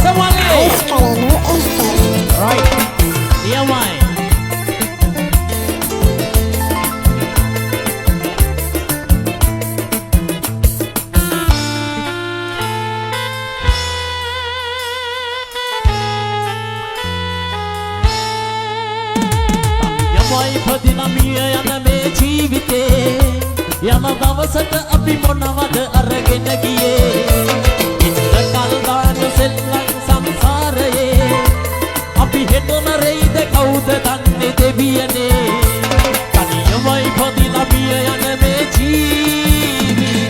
Samali. Right. Dia mai. Yamai padina miya yana me jeevite. Yana dawasata අපි මොනවද අරගෙන ගියේ ඉන්න කල් දාන සෙල්ලම් සංසාරයේ අපි හෙට මරෙයිද කවුද දන්නේ දෙවියනේ තනියමයි පොදිලා මිය යන මේ ජීවිතේ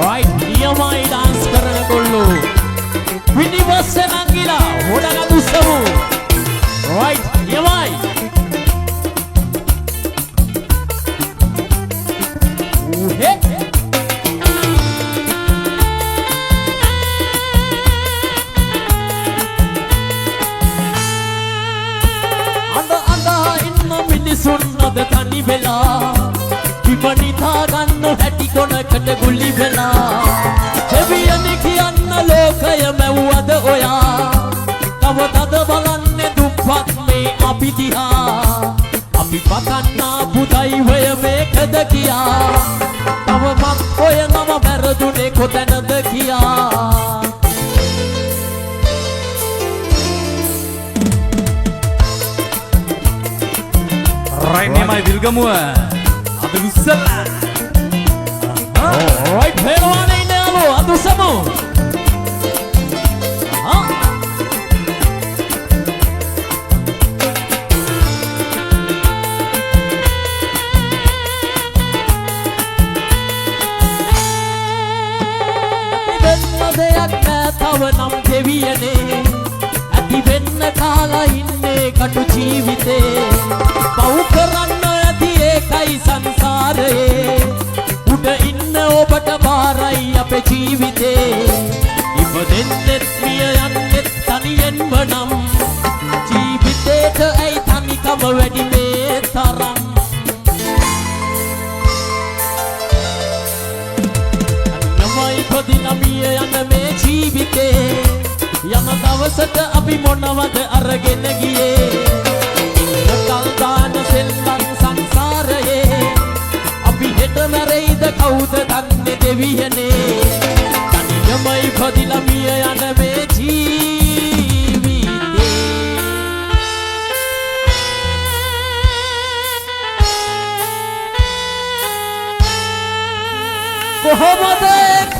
right නියමයි dance කරන කොල්ලෝ විනිවස්ස නංගිලා හොඩග දුස්සමු right නියමයි सुन्नद तनी बेला विपणी था गन्न हैटी कोनකට ගුලි වෙලා දෙවියනේ කියන්න ලෝකය මැව්වද ඔයා තවතද බලන්නේ දුප්පත් මේ අපි දිහා අපි පතන්නා බුදයිවය මේකද කියා තවමත් ඔය නම වැරදුනේ කොතැනද කියා right near my Vilgamuwa. Adusala. Right, Pelwane Nelo, Adusamu. Deyak na thawanam deviyane. Ati venna kala inne katu jeevite. පව් කරන්න ඇති ඒකයි සංසාරයේ උඩ ඉන්න ඔබට බාරයි අපේ ජීවිතේ ඉපදෙන්නෙත් මිය යන්නෙත් තනියෙන්ම නම් ජීවිතේට ඇයි තනිකම වැඩි මේ තරම් අන්නමයි පොදිලා මිය යන මේ ජීවිතේ යන දවසට අපි මොනවද අරගෙන ගියේ කල්දාන සෙල්ලම් සංසාරයේ අපි හෙට මැරෙයිද කවුද දන්නේ දෙවියනේ තනියමයි පදිලා මිය යන මේ ජීවිතේ කොහොමද ඒක